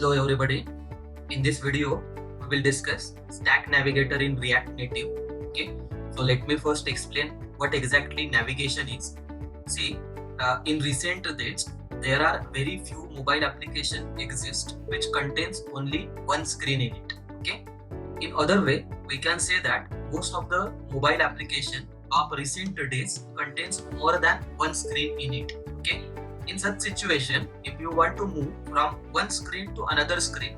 Hello everybody. In this video, we will discuss Stack Navigator in React Native. Okay, so let me first explain what exactly navigation is. See, in recent days, there are very few mobile applications exist which contains only one screen in it. Okay, in other way, we can say that most of the mobile application of recent days contains more than one screen in it. Okay, in such situation, if you want to move from one screen to another screen,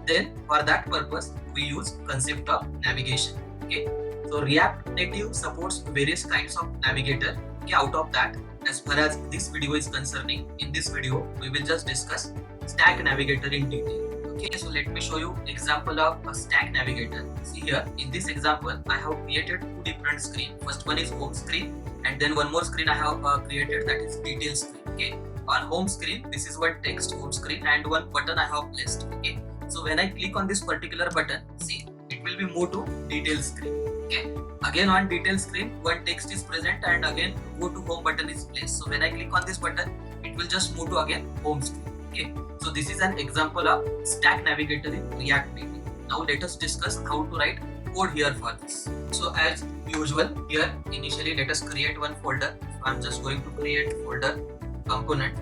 then for that purpose we use concept of navigation. Okay, so React Native supports various kinds of navigator. Okay, out of that, as far as this video is concerning, in this video we will just discuss Stack Navigator in detail. Okay, so let me show you example of a Stack Navigator. See here, in this example I have created two different screen. First one is home screen, and then one more screen I have created, that is detail screen. Okay, on home screen this is one text home screen and one button I have placed. Okay, so when I click on this particular button, see, it will be moved to detail screen. Okay, again on detail screen one text is present and again go to home button is placed. So when I click on this button, it will just move to again home screen. Okay, so this is an example of Stack Navigator in React Native. Now let us discuss how to write code here for this. So as usual, here initially let us create one folder. So I'm just going to create folder component.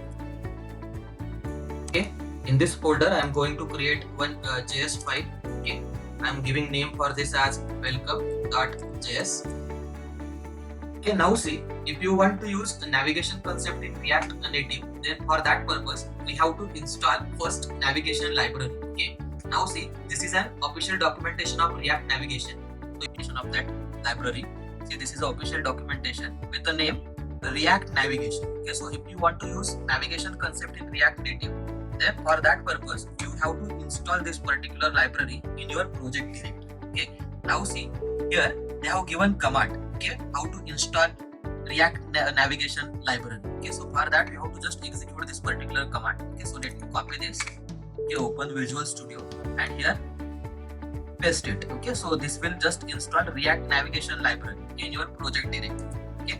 Okay, in this folder I am going to create one JS file. Okay, I am giving name for this as welcome.js. Okay, now see, if you want to use the navigation concept in React Native, then for that purpose we have to install first navigation library. Okay, now see, this is an official documentation of React navigation. So of that library, see, this is the official documentation with the name React Navigation. Okay, so if you want to use navigation concept in React Native, then for that purpose you have to install this particular library in your project directory. Okay, now see, here they have given command. Okay, how to install React navigation library. Okay, so for that you have to just execute this particular command. Okay, so let me copy this. Okay, open Visual Studio and here paste it. Okay, so this will just install React navigation library in your project directory. Okay,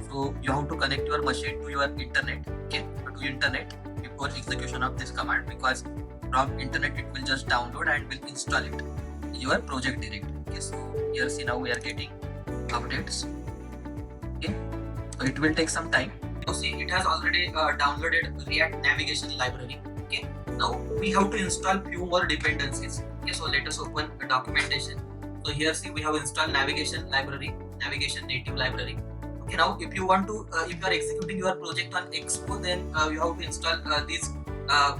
so you have to connect your machine to your internet. Okay, to internet before execution of this command, because from internet it will just download and will install it in your project directory. Okay, so here see, now we are getting updates. Okay, so it will take some time. Now see, it has already downloaded React navigation library. Okay, now we have to install few more dependencies. Okay, so let us open the documentation. So here see, we have installed navigation library, navigation native library. Okay, now if you want to, if you are executing your project on Expo, then you have to install these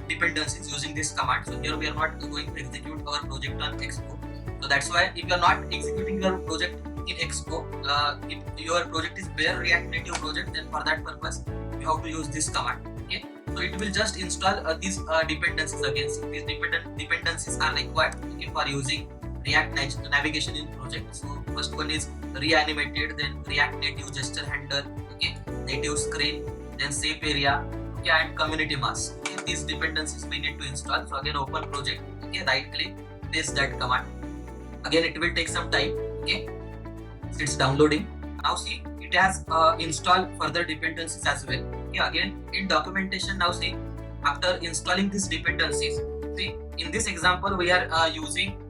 dependencies using this command. So here we are not going to execute our project on Expo. So that's why if you are not executing your project in Expo, if your project is bare React Native project, then for that purpose you have to use this command. Okay, so it will just install these dependencies again. So these dependencies are required, okay, for using React navigation in project. So first one is reanimated, then React Native gesture handler, okay, native screen, then safe area, okay, and community mask. Okay, these dependencies we need to install. So again, open project, okay, right click, paste that command. Again, it will take some time. Okay, it's downloading. Now see, it has installed further dependencies as well. Okay, again in documentation, now see, after installing these dependencies, see, in this example we are using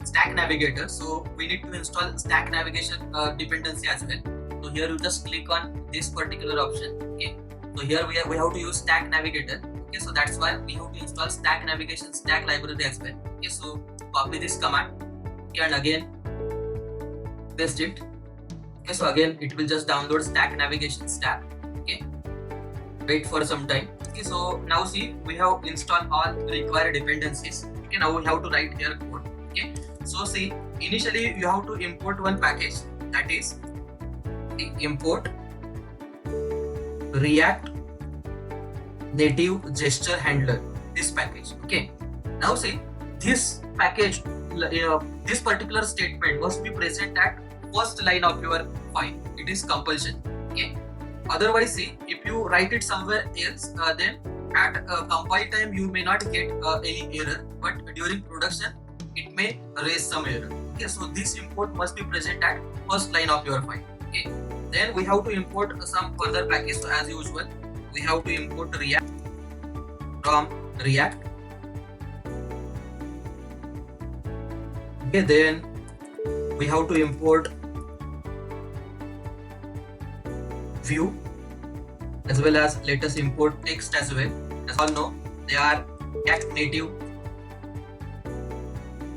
Stack Navigator, so we need to install Stack Navigation dependency as well. So here you just click on this particular option. Okay, so here we have to use Stack Navigator. Okay, so that's why we have to install Stack Navigation Stack library as well. Okay, so copy this command, okay, and again paste it. Okay, so again it will just download Stack Navigation Stack. Okay, wait for some time. Okay, so now see, we have installed all required dependencies. Okay, now we have to write here code. Okay, so see, initially you have to import one package, that is import React native gesture handler, this package. Okay, now see, this package, this particular statement must be present at first line of your file. It is compulsion. Okay, otherwise see, if you write it somewhere else, then at compile time you may not get any error, but during production it may raise some error. Okay, so this import must be present at first line of your file. Okay, then we have to import some further package. So as usual, we have to import React from React Okay, then we have to import view as well as let us import text as well. As all know, they are React Native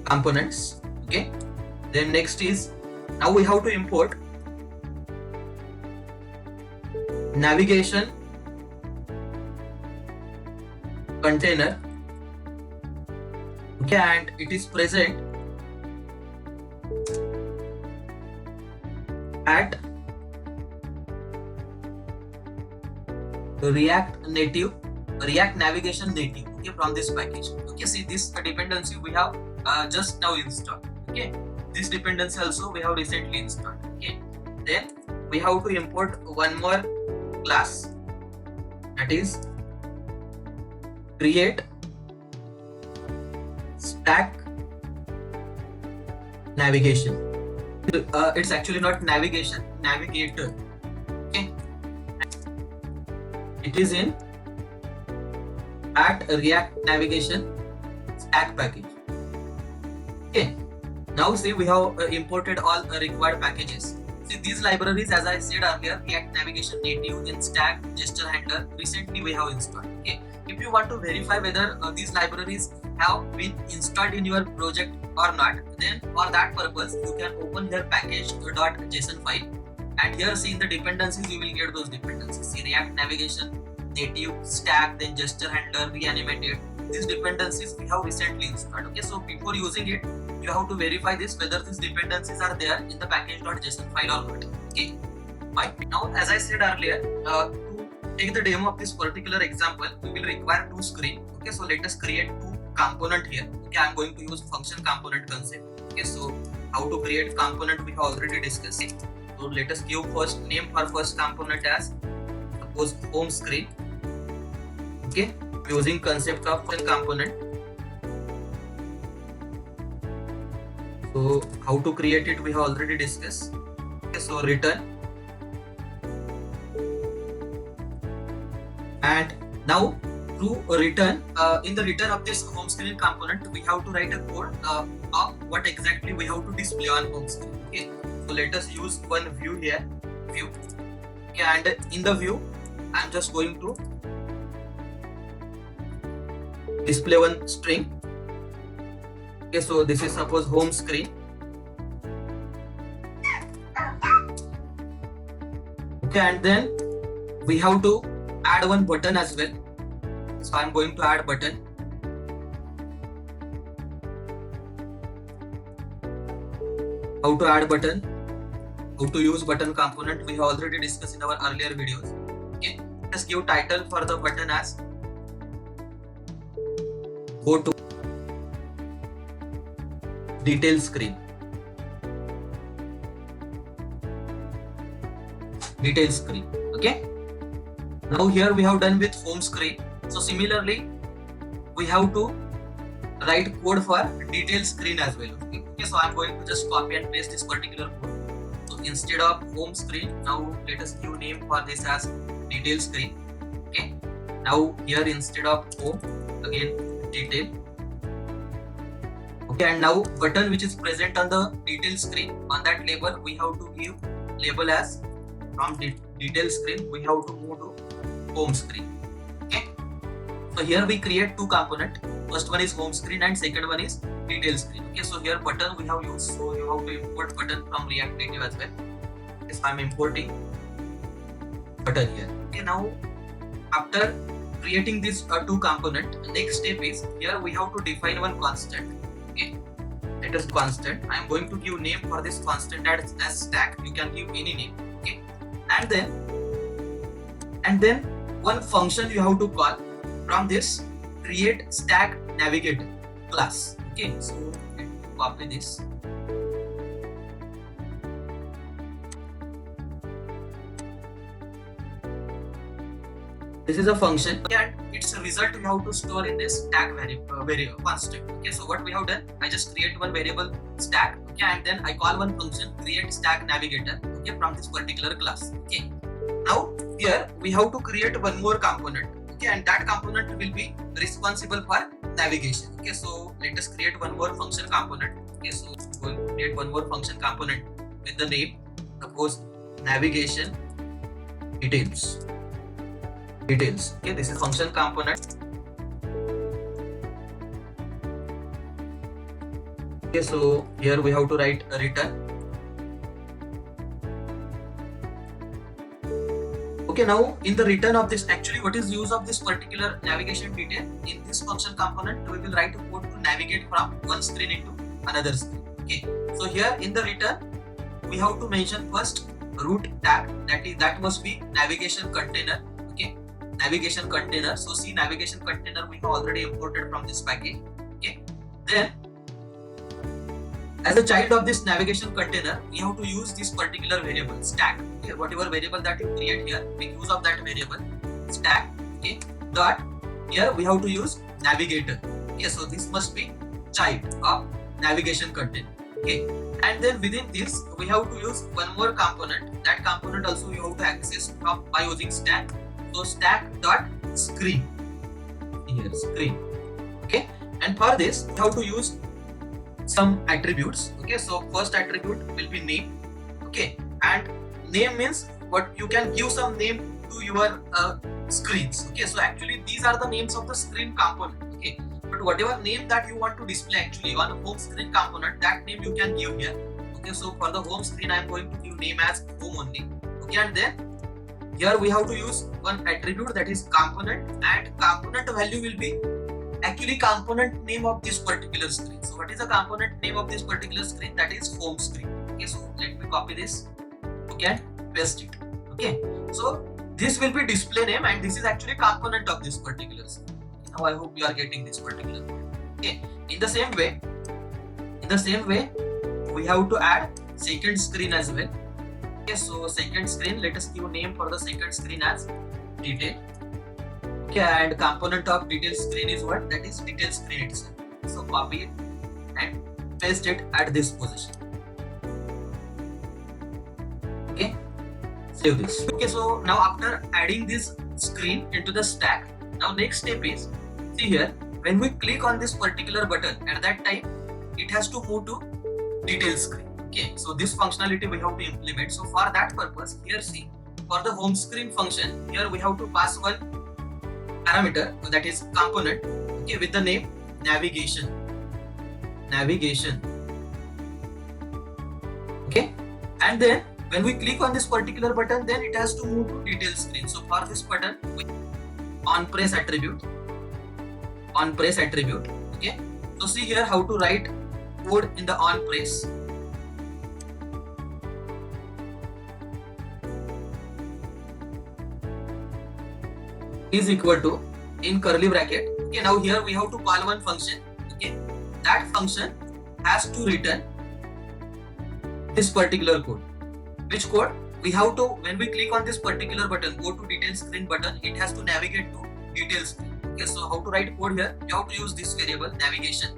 components. Okay, then next is now we have to import navigation container. Okay, and it is present at React Navigation Native. Okay, from this package. Okay, see this dependency we have just now installed. Okay, this dependency also we have recently installed. Okay, then we have to import one more class, that is create stack navigation. It's actually not navigation, navigator. Okay, it is in at React Navigation stack package. Okay, now see we have imported all required packages. See these libraries, as I said earlier, React Navigation Native, in Stack, Gesture Handler, recently we have installed. Okay, if you want to verify whether these libraries have been installed in your project or not, then for that purpose you can open their package.json file, and here see in the dependencies you will get those dependencies. See React Navigation Native, Stack, then Gesture Handler, Reanimated. These dependencies we have recently installed. Okay, so before using it, you have to verify this whether these dependencies are there in the package.json file or not. Okay, fine. Now, as I said earlier, to take the demo of this particular example, we will require two screens. Okay, so let us create two component here. Okay, I am going to use function component concept. Okay, so how to create component we have already discussed. So let us give first name for first component as suppose home screen. Okay, using concept of function component. So how to create it we have already discussed. Okay, so return, and now to return in the return of this home screen component, we have to write a code of what exactly we have to display on home screen. Okay, so let us use one view here, view. Okay, and in the view I am just going to display one string. Okay, so this is suppose home screen. Okay, and then we have to add one button as well. So I'm going to add button. How to add button? How to use button component we have already discussed in our earlier videos. Okay, just give title for the button as go to detail screen. Detail screen. Okay. Now here we have done with home screen. So similarly, we have to write code for detail screen as well. Okay. So I'm going to just copy and paste this particular code. So instead of home screen, now let us give name for this as detail screen. Okay. Now here instead of home, again detail. Okay, and now button which is present on the detail screen, on that label we have to give label as from detail screen we have to move to home screen. Okay, so here we create two component. First one is home screen and second one is detail screen. Okay, so here button we have used, so you have to import button from React Native as well. Okay, so I'm importing button here. Okay, now after creating these two component, next step is here we have to define one constant. Okay, it is constant. I am going to give name for this constant as stack. You can give any name. Okay, and then one function you have to call from this create stack navigator class. Okay, so let me copy this. This is a function, and its a result we have to store in this stack variable constant. Okay, so what we have done, I just create one variable stack. Okay, and then I call one function create stack navigator. Okay, from this particular class. Okay, now here we have to create one more component. okay, and that component will be responsible for navigation. Okay, so let us create one more function component. Okay, so we're going to create one more function component with the name, suppose navigation details. Okay, this is function component. Okay, so here we have to write a return. Okay, now in the return of this, actually what is use of this particular navigation detail? In this function component, we will write a code to navigate from one screen into another screen. Okay, so here in the return, we have to mention first root tag, that must be navigation container. Okay, navigation container. So see, navigation container we have already imported from this package. Okay, then as a child of this navigation container, we have to use this particular variable stack. Okay, whatever variable that you create here, make use of that variable stack. Okay, dot here we have to use navigator. Okay, so this must be child of navigation container. Okay, and then within this we have to use one more component. That component also you have to access from by using stack. So stack dot screen, here screen. Okay, and for this we have to use some attributes. Okay, so first attribute will be name. Okay, and name means what you can give some name to your screens. Okay, so actually these are the names of the screen component. Okay, but whatever name that you want to display actually on the home screen component, that name you can give here. Okay, so for the home screen I am going to give name as home only. Okay, and then here we have to use one attribute, that is component, and component value will be actually component name of this particular screen. So what is the component name of this particular screen? That is home screen. Okay, so let me copy this. Okay, and paste it. Okay, so this will be display name, and this is actually component of this particular screen. Now I hope you are getting this particular point. Okay, in the same way, we have to add second screen as well. Okay, so second screen, let us give a name for the second screen as detail. Okay, and component of detail screen is what? That is detail screen itself. So copy it and paste it at this position. Okay, save this. Okay, so now after adding this screen into the stack, now next step is, see here, when we click on this particular button, at that time it has to move to detail screen. Okay, so this functionality we have to implement. So for that purpose, here see, for the home screen function, here we have to pass one parameter, that is component, okay, with the name navigation. Okay, and then when we click on this particular button, then it has to move to detail screen. So for this button, on press attribute. Okay, so see here how to write code in the on press. Is equal to, in curly bracket. Okay, now here we have to call one function. Okay, that function has to return this particular code. Which code? We have to, when we click on this particular button, go to detail screen button, it has to navigate to detail screen. Okay, so how to write code here? You have to use this variable navigation.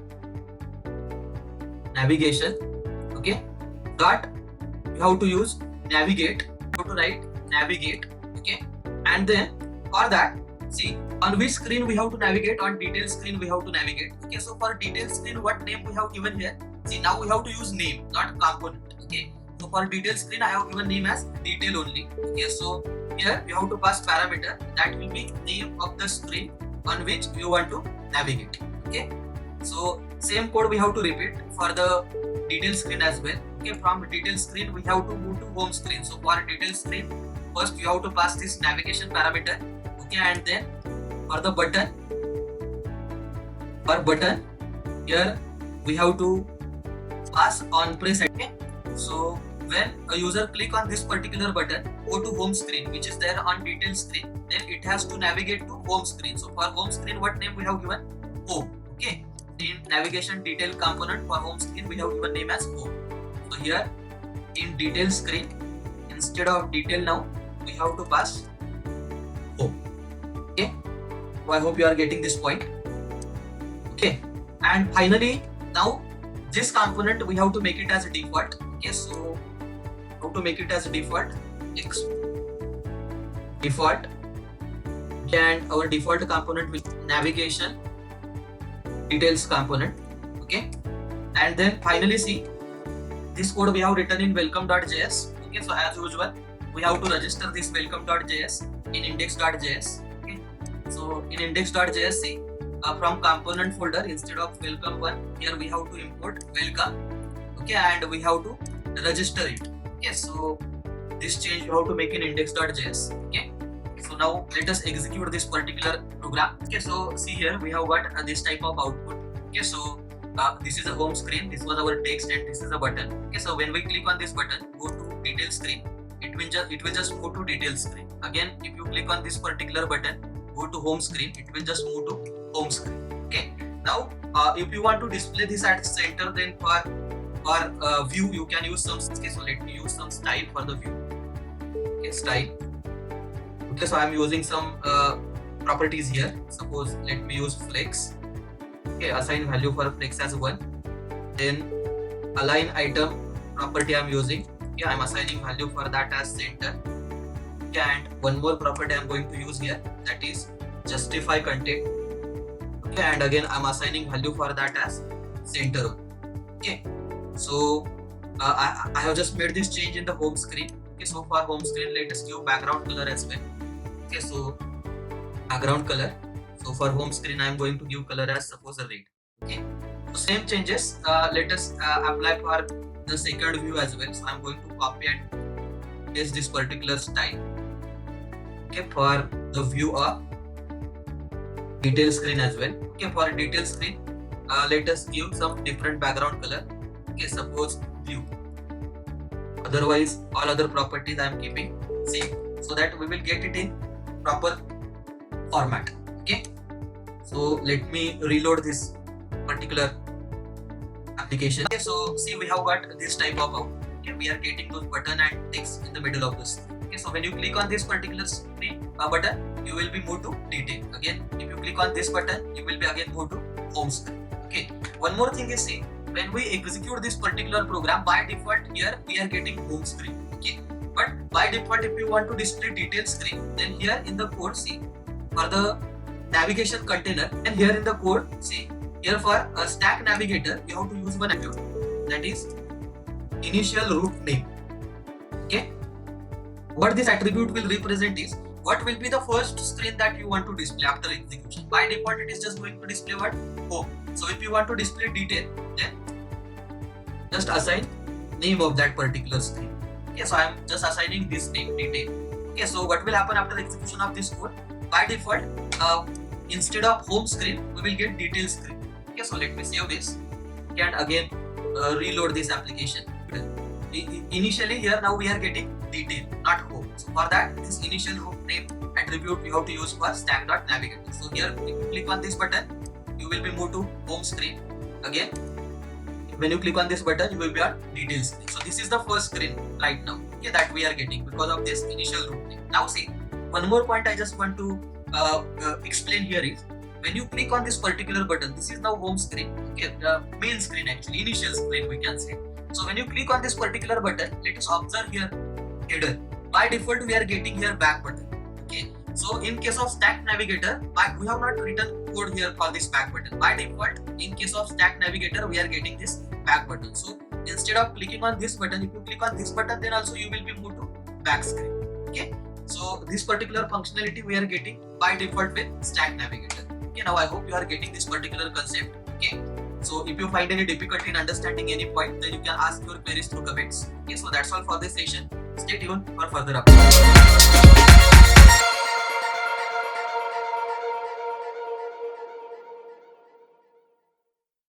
Okay, dot you have to use navigate. You have to write navigate. Okay, and then for that, see, on which screen we have to navigate? On detail screen we have to navigate. Okay, so for detail screen, what name we have given here? See, now we have to use name, not component. Okay, so for detail screen I have given name as detail only. Okay, so here you have to pass parameter, that will be name of the screen on which you want to navigate. Okay, so same code we have to repeat for the detail screen as well. Okay, from detail screen we have to move to home screen. So for detail screen, first you have to pass this navigation parameter. Okay, and then for the button, here we have to pass on press. Okay, so when a user click on this particular button, go to home screen, which is there on detail screen, then it has to navigate to home screen. So for home screen, what name we have given? Home. Okay, in navigation detail component for home screen we have given name as home. So here in detail screen, instead of detail, now we have to pass home. Okay, so I hope you are getting this point. Okay, and finally now this component we have to make it as a default. Okay, so how to make it as a default? and our default component will be navigation details component. Okay, and then finally see this code we have written in welcome.js. Okay, so as usual we have to register this welcome.js in index.js. Okay, so in index.js, see from component folder, instead of welcome one, here we have to import welcome. Okay, and we have to register it. Okay, so this change you have to make in index.js. Okay, so now let us execute this particular program. Okay, so see here we have got this type of output. Okay, so this is a home screen, this was our text, and this is a button. Okay, so when we click on this button, go to detail screen, it will just move to detail screen. Again, if you click on this particular button, go to home screen, it will just move to home screen. Okay, now if you want to display this at center, then for view you can use some. Okay, so let me use some style for the view. Okay, style. Okay, so I am using some properties here. Suppose let me use flex. Okay, assign value for flex as 1. Then align item property I am using. Okay, I am assigning value for that as center. Okay, and one more property I am going to use here, that is justify content. Okay, and again I am assigning value for that as center. Okay, so I have just made this change in the home screen. Okay, so for home screen, let us give background color as well. Okay, so background color. So for home screen, I am going to give color as suppose a red. Okay, so same changes. Let us apply for the second view as well. So I am going to copy and paste this particular style. Okay, for the view of detail screen as well. Okay, for detail screen, let us give some different background color. Okay, suppose blue. Otherwise, all other properties I am keeping same, so that we will get it in proper format. Okay, so let me reload this particular application. Okay, so see we have got this type of output. Okay, we are getting those button and text in the middle of this. Okay, so when you click on this particular screen button, you will be moved to detail. Again, if you click on this button, you will be again moved to home screen. Okay, one more thing is, see when we execute this particular program, by default here we are getting home screen. Okay, but by default if you want to display detail screen, then here in the code, see for the navigation container, and here in the code, see here for a stack navigator you have to use one attribute, that is initial root name. Okay, what this attribute will represent is what will be the first screen that you want to display after execution. By default it is just going to display what? Home. So if you want to display detail, then just assign name of that particular screen. Okay, so I am just assigning this name, detail. Okay, so what will happen after the execution of this code? By default, instead of home screen, we will get detail screen. Okay, so let me save this. Okay, and again reload this application. Initially here now we are getting detail, not home. So for that, this initial root name attribute you have to use for stack.navigator. So here if you click on this button, you will be moved to home screen. Again, when you click on this button, you will be on detail screen. So this is the first screen right now, okay, that we are getting because of this initial root name. Now see, one more point I just want to explain here is, when you click on this particular button, this is now home screen. Okay, the main screen actually, initial screen we can say. So when you click on this particular button, let us observe here header. By default we are getting here back button. Okay, so in case of stack navigator, we have not written code here for this back button. By default, in case of stack navigator, we are getting this back button. So instead of clicking on this button, if you click on this button, then also you will be moved to back screen. Okay, so this particular functionality we are getting by default with stack navigator. Okay, now I hope you are getting this particular concept. Okay, so if you find any difficulty in understanding any point, then you can ask your queries through comments. Okay, so that's all for this session. Stay tuned for further updates.